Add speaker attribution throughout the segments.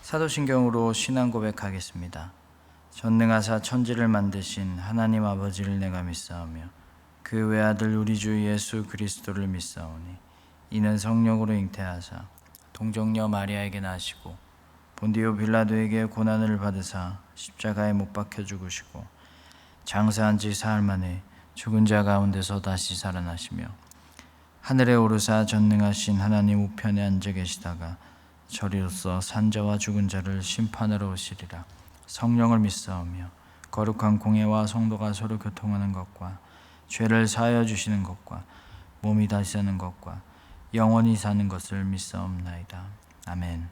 Speaker 1: 사도신경으로 신앙 고백하겠습니다. 전능하사 천지를 만드신 하나님 아버지를 내가 믿사오며 그 외아들 우리 주 예수 그리스도를 믿사오니 이는 성령으로 잉태하사 동정녀 마리아에게 나시고 본디오 빌라도에게 고난을 받으사 십자가에 못 박혀 죽으시고 장사한 지 사흘 만에 죽은 자 가운데서 다시 살아나시며 하늘에 오르사 전능하신 하나님 우편에 앉아 계시다가 저리로서 산자와 죽은 자를 심판하러 오시리라. 성령을 믿사오며 거룩한 공회와 성도가 서로 교통하는 것과 죄를 사하여 주시는 것과 몸이 다시 사는 것과 영원히 사는 것을 믿사옵나이다. 아멘.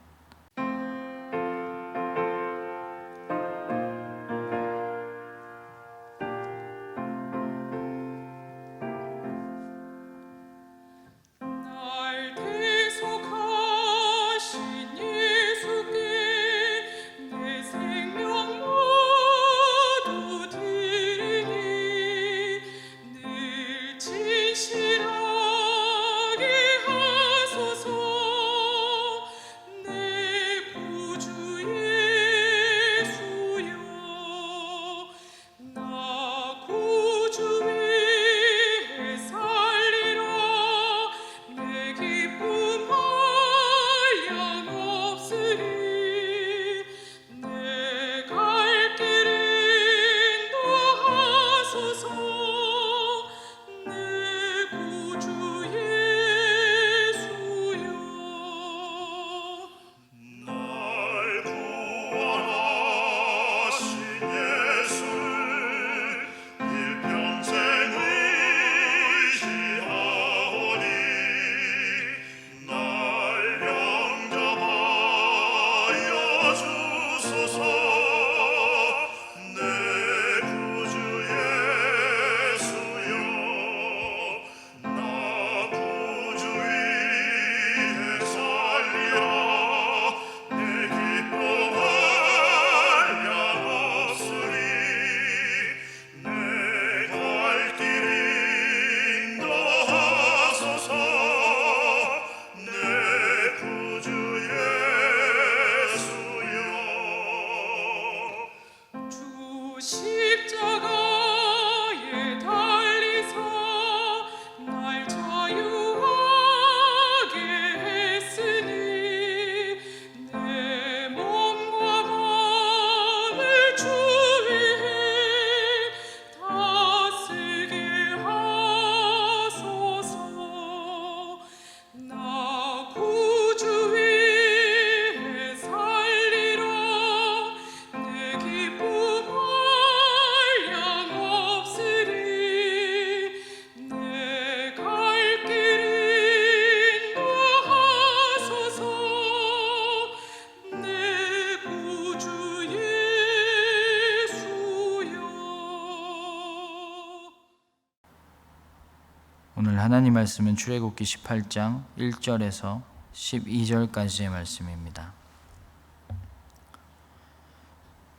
Speaker 1: 오늘 하나님 말씀은 출애굽기 18장 1절에서 12절까지의 말씀입니다.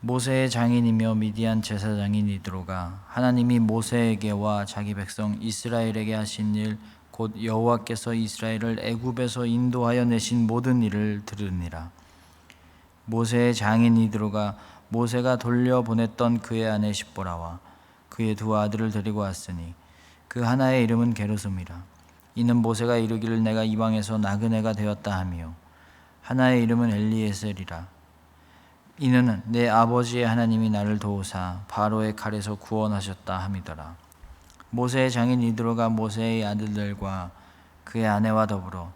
Speaker 1: 모세의 장인이며 미디안 제사장인 이드로가 하나님이 모세에게와 자기 백성 이스라엘에게 하신 일 곧 여호와께서 이스라엘을 애굽에서 인도하여 내신 모든 일을 들으니라. 모세의 장인 이드로가 모세가 돌려보냈던 그의 아내 십보라와 그의 두 아들을 데리고 왔으니 그 하나의 이름은 게르솜이라. 이는 모세가 이르기를 내가 이방에서 나그네가 되었다 하며 하나의 이름은 엘리에셀이라. 이는 내 아버지의 하나님이 나를 도우사 바로의 칼에서 구원하셨다 함이더라. 모세의 장인 이드로가 모세의 아들들과 그의 아내와 더불어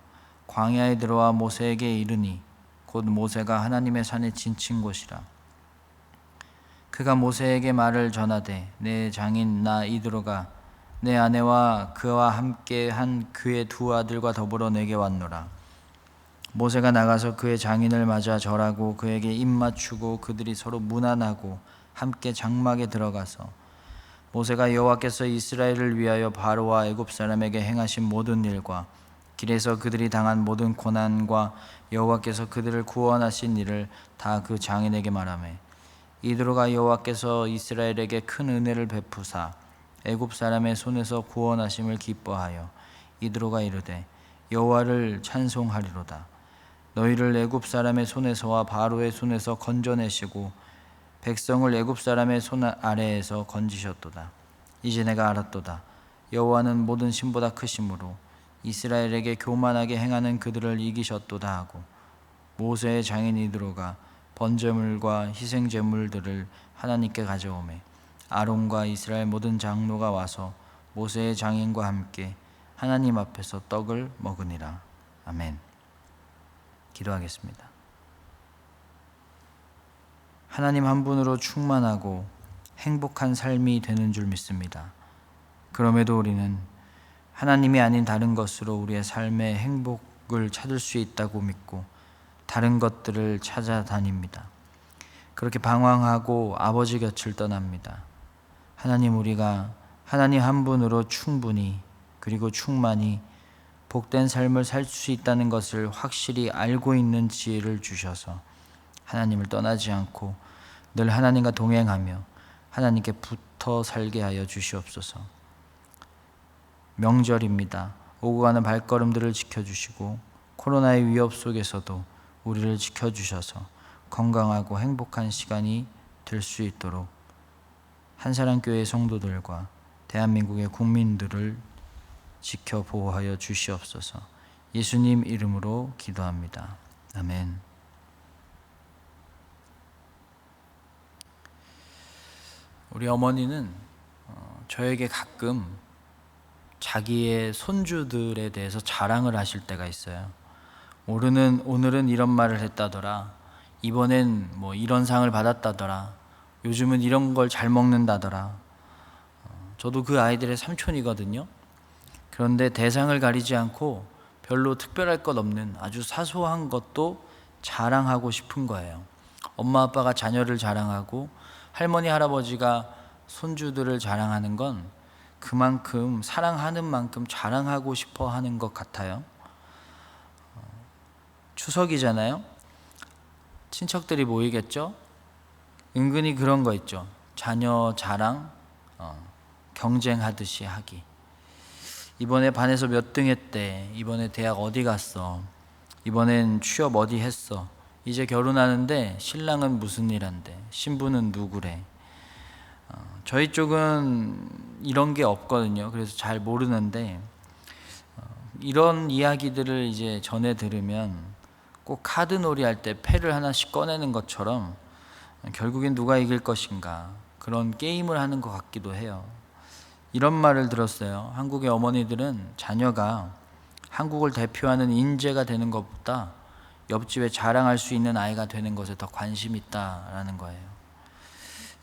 Speaker 1: 광야에 들어와 모세에게 이르니 곧 모세가 하나님의 산에 지친 곳이라. 그가 모세에게 말을 전하되 내 장인 나 이드로가 내 아내와 그와 함께 한 그의 두 아들과 더불어 내게 왔노라. 모세가 나가서 그의 장인을 맞아 절하고 그에게 입 맞추고 그들이 서로 문안하고 함께 장막에 들어가서 모세가 여호와께서 이스라엘을 위하여 바로와 애굽 사람에게 행하신 모든 일과 길에서 그들이 당한 모든 고난과 여호와께서 그들을 구원하신 일을 다 그 장인에게 말하매 이드로가 여호와께서 이스라엘에게 큰 은혜를 베푸사 애굽 사람의 손에서 구원하심을 기뻐하여 이드로가 이르되 여호와를 찬송하리로다. 너희를 애굽 사람의 손에서와 바로의 손에서 건져내시고 백성을 애굽 사람의 손 아래에서 건지셨도다. 이제 내가 알았도다. 여호와는 모든 신보다 크심으로 이스라엘에게 교만하게 행하는 그들을 이기셨도다 하고 모세의 장인이 들어가 번제물과 희생제물들을 하나님께 가져오매 아론과 이스라엘 모든 장로가 와서 모세의 장인과 함께 하나님 앞에서 떡을 먹으니라. 아멘. 기도하겠습니다. 하나님 한 분으로 충만하고 행복한 삶이 되는 줄 믿습니다. 그럼에도 우리는 하나님이 아닌 다른 것으로 우리의 삶의 행복을 찾을 수 있다고 믿고 다른 것들을 찾아다닙니다. 그렇게 방황하고 아버지 곁을 떠납니다. 하나님, 우리가 하나님 한 분으로 충분히 그리고 충만히 복된 삶을 살 수 있다는 것을 확실히 알고 있는 지혜를 주셔서 하나님을 떠나지 않고 늘 하나님과 동행하며 하나님께 붙어 살게 하여 주시옵소서. 명절입니다. 오고 가는 발걸음들을 지켜주시고 코로나의 위협 속에서도 우리를 지켜주셔서 건강하고 행복한 시간이 될 수 있도록 한사랑교회 성도들과 대한민국의 국민들을 지켜 보호하여 주시옵소서. 예수님 이름으로 기도합니다. 아멘. 우리 어머니는 저에게 가끔 자기의 손주들에 대해서 자랑을 하실 때가 있어요. 오늘은 이런 말을 했다더라. 이번엔 뭐 이런 상을 받았다더라. 요즘은 이런 걸 잘 먹는다더라. 저도 그 아이들의 삼촌이거든요. 그런데 대상을 가리지 않고 별로 특별할 것 없는 아주 사소한 것도 자랑하고 싶은 거예요. 엄마 아빠가 자녀를 자랑하고 할머니 할아버지가 손주들을 자랑하는 건 그만큼 사랑하는 만큼 자랑하고 싶어 하는 것 같아요. 추석이잖아요. 친척들이 모이겠죠. 은근히 그런 거 있죠. 자녀 자랑 경쟁하듯이 하기. 이번에 반에서 몇 등 했대. 이번에 대학 어디 갔어. 이번엔 취업 어디 했어. 이제 결혼하는데 신랑은 무슨 일 한대. 신부는 누구래. 저희 쪽은 이런 게 없거든요. 그래서 잘 모르는데 이런 이야기들을 이제 전해 들으면 꼭 카드놀이 할 때 패를 하나씩 꺼내는 것처럼 결국엔 누가 이길 것인가 그런 게임을 하는 것 같기도 해요. 이런 말을 들었어요. 한국의 어머니들은 자녀가 한국을 대표하는 인재가 되는 것보다 옆집에 자랑할 수 있는 아이가 되는 것에 더 관심이 있다라는 거예요.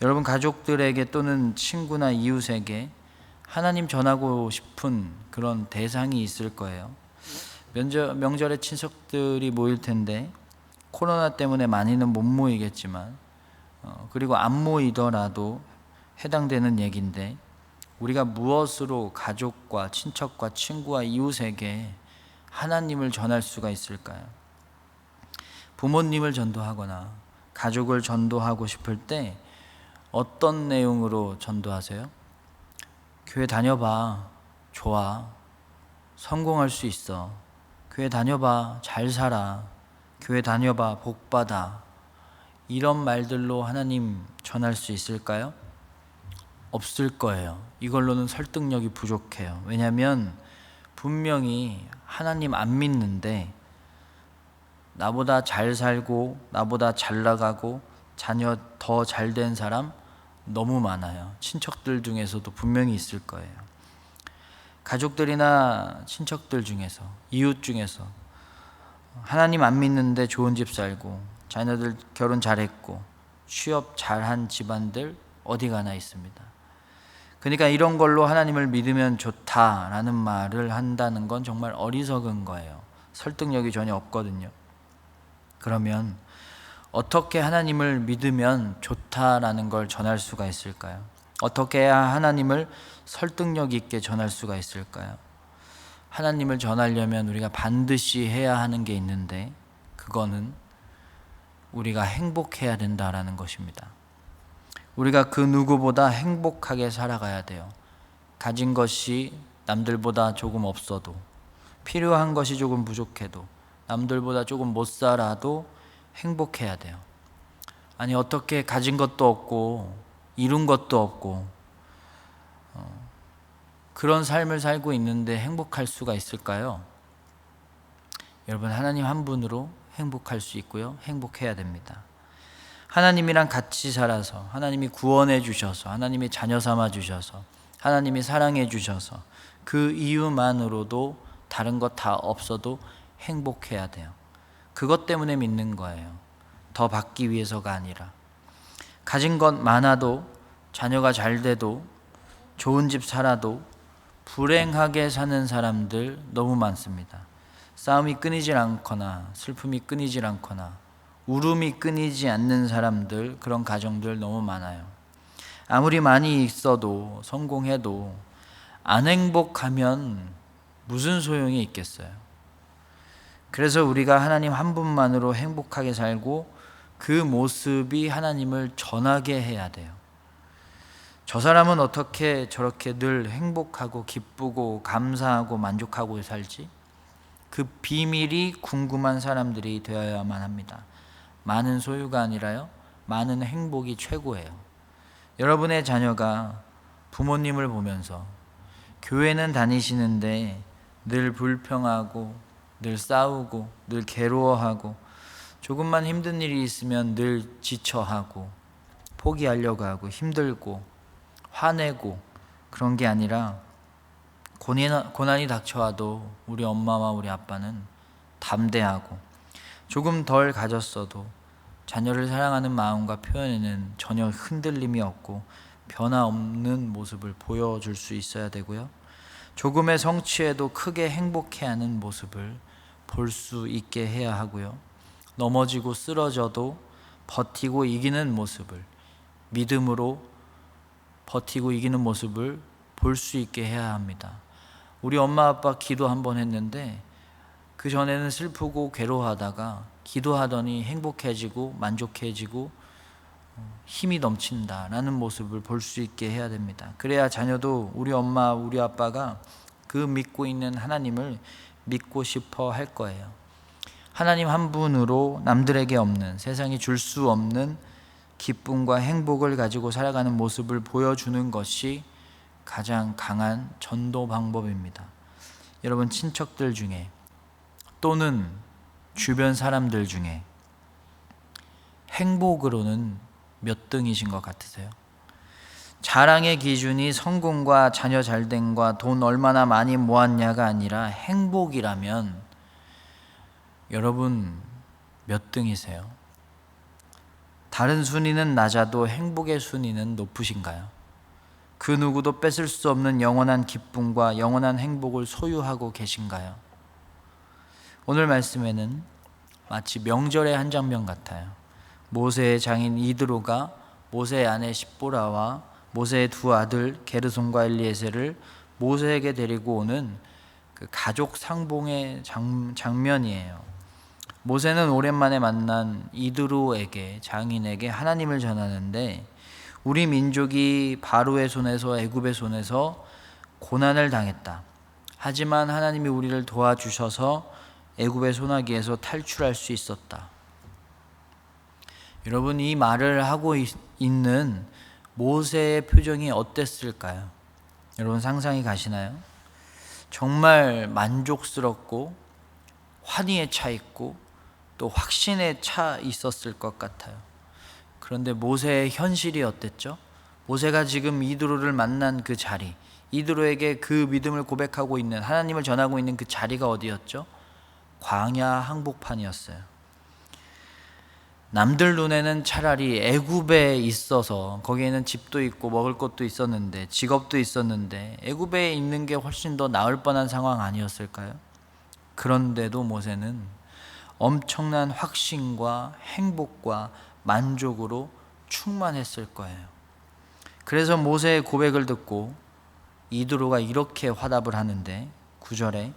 Speaker 1: 여러분 가족들에게 또는 친구나 이웃에게 하나님 전하고 싶은 그런 대상이 있을 거예요. 명절에 친척들이 모일 텐데 코로나 때문에 많이는 못 모이겠지만 그리고 안 모이더라도 해당되는 얘기인데 우리가 무엇으로 가족과 친척과 친구와 이웃에게 하나님을 전할 수가 있을까요? 부모님을 전도하거나 가족을 전도하고 싶을 때 어떤 내용으로 전도하세요? 교회 다녀봐. 좋아. 성공할 수 있어. 교회 다녀봐. 잘 살아. 교회 다녀봐. 복 받아. 이런 말들로 하나님 전할 수 있을까요? 없을 거예요. 이걸로는 설득력이 부족해요. 왜냐하면 분명히 하나님 안 믿는데 나보다 잘 살고 나보다 잘 나가고 자녀 더 잘 된 사람 너무 많아요. 친척들 중에서도 분명히 있을 거예요. 가족들이나 친척들 중에서, 이웃 중에서 하나님 안 믿는데 좋은 집 살고 자녀들 결혼 잘했고 취업 잘한 집안들 어디 가나 있습니다. 그러니까 이런 걸로 하나님을 믿으면 좋다라는 말을 한다는 건 정말 어리석은 거예요. 설득력이 전혀 없거든요. 그러면 어떻게 하나님을 믿으면 좋다라는 걸 전할 수가 있을까요? 어떻게 해야 하나님을 설득력 있게 전할 수가 있을까요? 하나님을 전하려면 우리가 반드시 해야 하는 게 있는데 그거는 우리가 행복해야 된다라는 것입니다. 우리가 그 누구보다 행복하게 살아가야 돼요. 가진 것이 남들보다 조금 없어도 필요한 것이 조금 부족해도 남들보다 조금 못 살아도 행복해야 돼요. 아니 어떻게 가진 것도 없고 이룬 것도 없고 그런 삶을 살고 있는데 행복할 수가 있을까요? 여러분, 하나님 한 분으로 행복할 수 있고요, 행복해야 됩니다. 하나님이랑 같이 살아서, 하나님이 구원해 주셔서, 하나님이 자녀 삼아 주셔서, 하나님이 사랑해 주셔서 그 이유만으로도 다른 것 다 없어도 행복해야 돼요. 그것 때문에 믿는 거예요. 더 받기 위해서가 아니라. 가진 것 많아도, 자녀가 잘 돼도, 좋은 집 살아도 불행하게 사는 사람들 너무 많습니다. 싸움이 끊이질 않거나 슬픔이 끊이질 않거나 울음이 끊이지 않는 사람들, 그런 가정들 너무 많아요. 아무리 많이 있어도, 성공해도 안 행복하면 무슨 소용이 있겠어요? 그래서 우리가 하나님 한 분만으로 행복하게 살고 그 모습이 하나님을 전하게 해야 돼요. 저 사람은 어떻게 저렇게 늘 행복하고 기쁘고 감사하고 만족하고 살지? 그 비밀이 궁금한 사람들이 되어야만 합니다. 많은 소유가 아니라요, 많은 행복이 최고예요. 여러분의 자녀가 부모님을 보면서 교회는 다니시는데 늘 불평하고 늘 싸우고 늘 괴로워하고 조금만 힘든 일이 있으면 늘 지쳐하고 포기하려고 하고 힘들고 화내고 그런 게 아니라 고난이 닥쳐와도 우리 엄마와 우리 아빠는 담대하고 조금 덜 가졌어도 자녀를 사랑하는 마음과 표현에는 전혀 흔들림이 없고 변화 없는 모습을 보여줄 수 있어야 되고요. 조금의 성취에도 크게 행복해하는 모습을 볼 수 있게 해야 하고요. 넘어지고 쓰러져도 버티고 이기는 모습을, 믿음으로 버티고 이기는 모습을 볼 수 있게 해야 합니다. 우리 엄마 아빠 기도 한번 했는데 그 전에는 슬프고 괴로워하다가 기도하더니 행복해지고 만족해지고 힘이 넘친다라는 모습을 볼 수 있게 해야 됩니다. 그래야 자녀도 우리 엄마 우리 아빠가 그 믿고 있는 하나님을 믿고 싶어 할 거예요. 하나님 한 분으로 남들에게 없는, 세상이 줄 수 없는 기쁨과 행복을 가지고 살아가는 모습을 보여주는 것이 가장 강한 전도 방법입니다. 여러분, 친척들 중에 또는 주변 사람들 중에 행복으로는 몇 등이신 것 같으세요? 자랑의 기준이 성공과 자녀 잘됨과 돈 얼마나 많이 모았냐가 아니라 행복이라면 여러분 몇 등이세요? 다른 순위는 낮아도 행복의 순위는 높으신가요? 그 누구도 뺏을 수 없는 영원한 기쁨과 영원한 행복을 소유하고 계신가요? 오늘 말씀에는 마치 명절의 한 장면 같아요. 모세의 장인 이드로가 모세의 아내 십보라와 모세의 두 아들 게르손과 엘리에셀을 모세에게 데리고 오는 그 가족 상봉의 장면이에요. 모세는 오랜만에 만난 이드로에게, 장인에게 하나님을 전하는데, 우리 민족이 바로의 손에서, 애굽의 손에서 고난을 당했다. 하지만 하나님이 우리를 도와주셔서 애굽의 소나기에서 탈출할 수 있었다. 여러분, 이 말을 하고 있는 모세의 표정이 어땠을까요? 여러분 상상이 가시나요? 정말 만족스럽고 환희에 차 있고 또 확신에 차 있었을 것 같아요. 그런데 모세의 현실이 어땠죠? 모세가 지금 이드로를 만난 그 자리, 이드로에게 그 믿음을 고백하고 있는, 하나님을 전하고 있는 그 자리가 어디였죠? 광야 항복판이었어요. 남들 눈에는 차라리 애굽에 있어서 거기에는 집도 있고 먹을 것도 있었는데 직업도 있었는데 애굽에 있는 게 훨씬 더 나을 뻔한 상황 아니었을까요? 그런데도 모세는 엄청난 확신과 행복과 만족으로 충만했을 거예요. 그래서 모세의 고백을 듣고 이드로가 이렇게 화답을 하는데, 9절에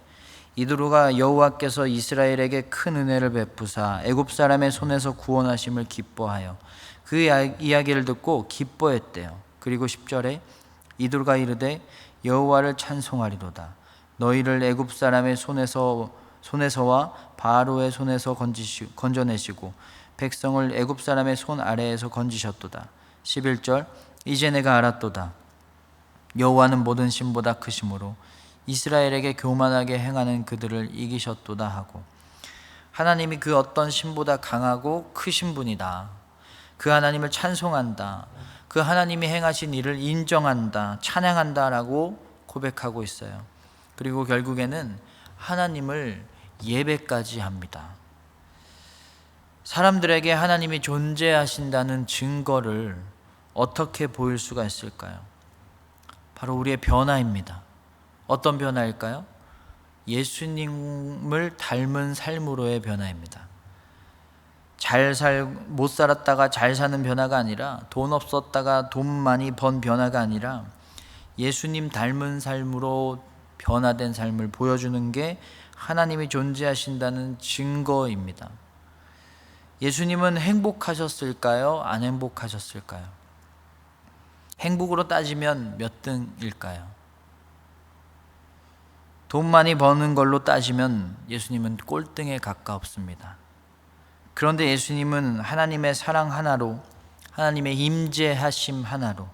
Speaker 1: 이드로가 여호와께서 이스라엘에게 큰 은혜를 베푸사 애굽 사람의 손에서 구원하심을 기뻐하여 그 이야기를 듣고 기뻐했대요. 그리고 10절에 이드로가 이르되 여호와를 찬송하리로다. 너희를 애굽 사람의 손에서와 바로의 손에서 건져내시고 백성을 애굽 사람의 손 아래에서 건지셨도다. 11절 이제 내가 알았도다. 여호와는 모든 신보다 크심으로 이스라엘에게 교만하게 행하는 그들을 이기셨도다 하고, 하나님이 그 어떤 신보다 강하고 크신 분이다. 그 하나님을 찬송한다. 그 하나님이 행하신 일을 인정한다, 찬양한다 라고 고백하고 있어요. 그리고 결국에는 하나님을 예배까지 합니다. 사람들에게 하나님이 존재하신다는 증거를 어떻게 보일 수가 있을까요? 바로 우리의 변화입니다. 어떤 변화일까요? 예수님을 닮은 삶으로의 변화입니다. 못 살았다가 잘 사는 변화가 아니라, 돈 없었다가 돈 많이 번 변화가 아니라 예수님 닮은 삶으로 변화된 삶을 보여주는 게 하나님이 존재하신다는 증거입니다. 예수님은 행복하셨을까요? 안 행복하셨을까요? 행복으로 따지면 몇 등일까요? 돈 많이 버는 걸로 따지면 예수님은 꼴등에 가깝습니다. 그런데 예수님은 하나님의 사랑 하나로, 하나님의 임재하심 하나로,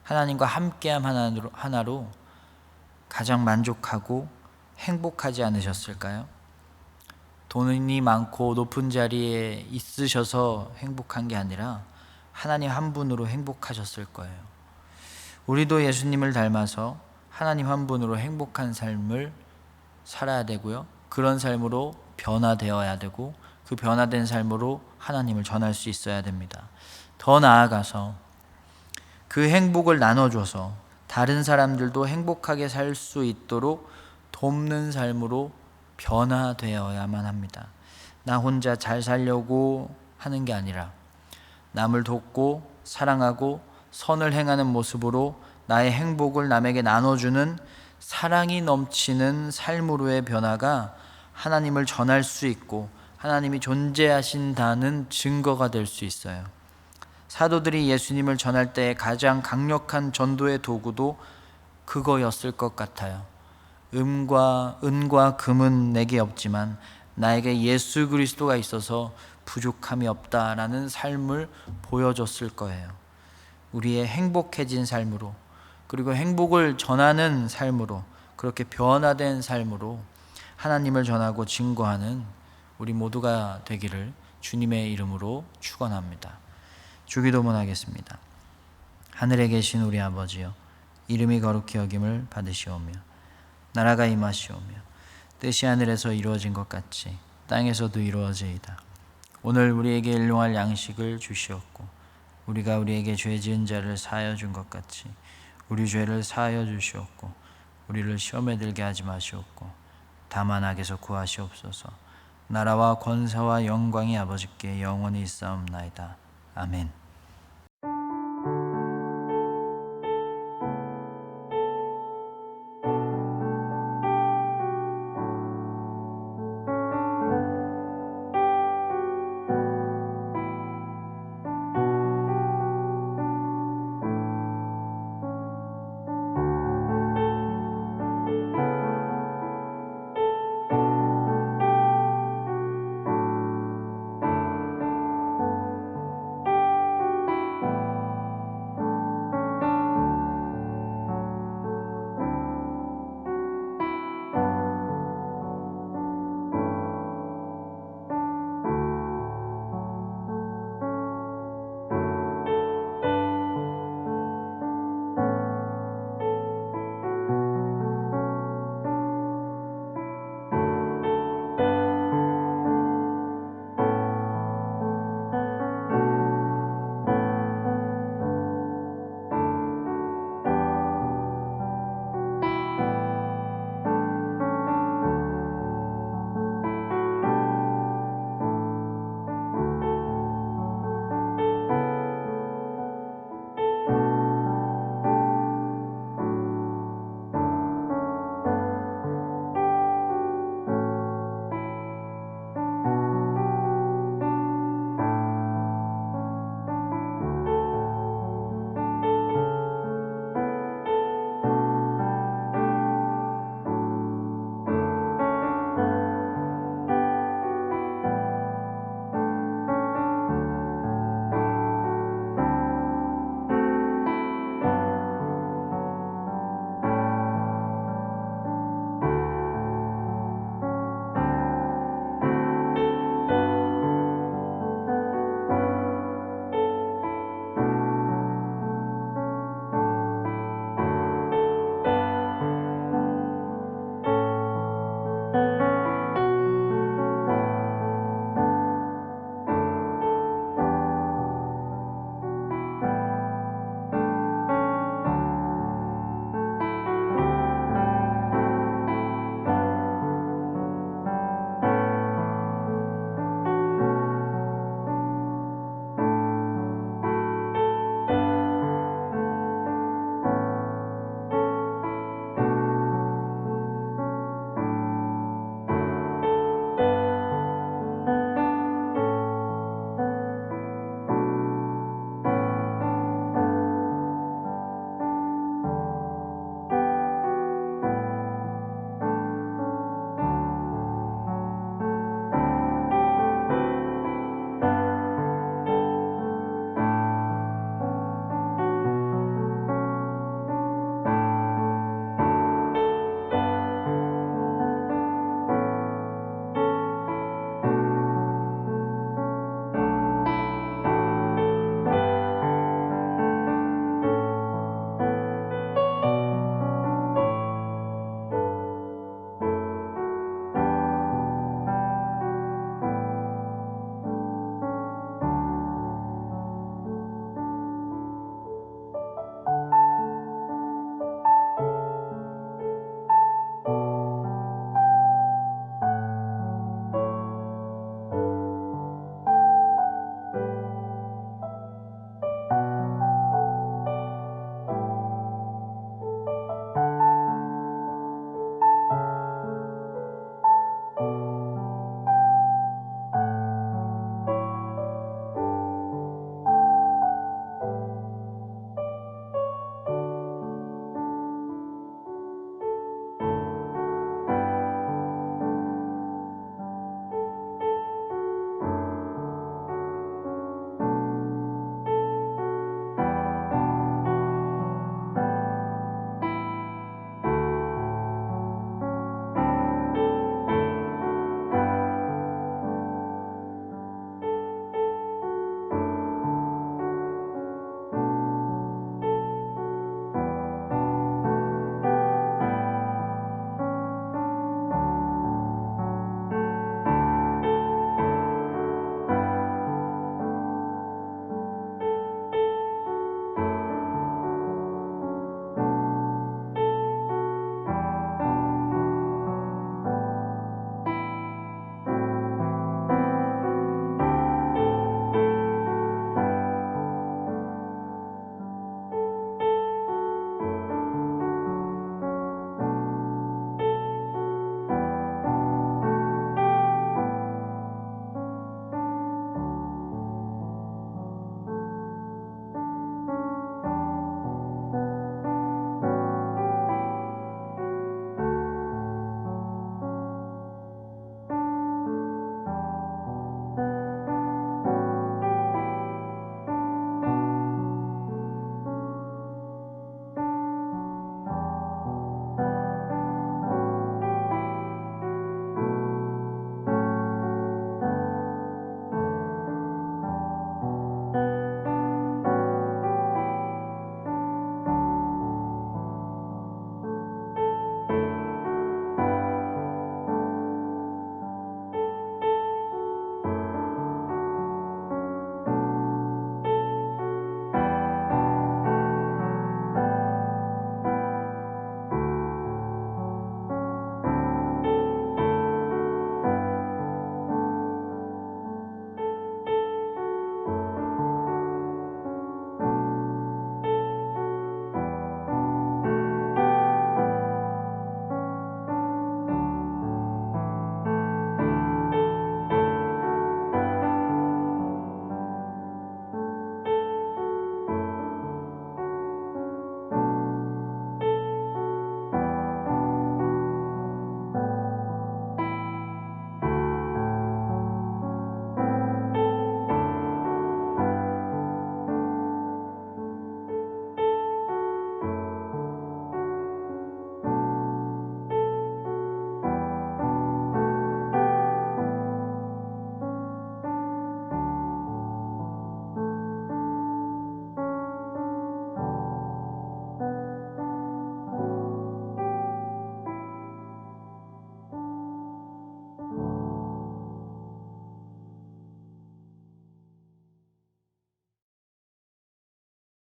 Speaker 1: 하나님과 함께함 하나로 가장 만족하고 행복하지 않으셨을까요? 돈이 많고 높은 자리에 있으셔서 행복한 게 아니라 하나님 한 분으로 행복하셨을 거예요. 우리도 예수님을 닮아서 하나님 한 분으로 행복한 삶을 살아야 되고요. 그런 삶으로 변화되어야 되고, 그 변화된 삶으로 하나님을 전할 수 있어야 됩니다. 더 나아가서 그 행복을 나눠줘서 다른 사람들도 행복하게 살 수 있도록 돕는 삶으로 변화되어야만 합니다. 나 혼자 잘 살려고 하는 게 아니라 남을 돕고 사랑하고 선을 행하는 모습으로 나의 행복을 남에게 나눠주는 사랑이 넘치는 삶으로의 변화가 하나님을 전할 수 있고 하나님이 존재하신다는 증거가 될 수 있어요. 사도들이 예수님을 전할 때 가장 강력한 전도의 도구도 그거였을 것 같아요. 은과 금은 내게 없지만 나에게 예수 그리스도가 있어서 부족함이 없다라는 삶을 보여줬을 거예요. 우리의 행복해진 삶으로, 그리고 행복을 전하는 삶으로, 그렇게 변화된 삶으로 하나님을 전하고 증거하는 우리 모두가 되기를 주님의 이름으로 축원합니다. 주기도문 하겠습니다. 하늘에 계신 우리 아버지여, 이름이 거룩히 여김을 받으시오며 나라가 임하시오며 뜻이 하늘에서 이루어진 것 같이 땅에서도 이루어지이다. 오늘 우리에게 일용할 양식을 주시옵고 우리가 우리에게 죄 지은 자를 사하여 준 것 같이 우리 죄를 사하여 주시옵고 우리를 시험에 들게 하지 마시옵고 다만 악에서 구하시옵소서. 나라와 권세와 영광이 아버지께 영원히 있사옵나이다. 아멘.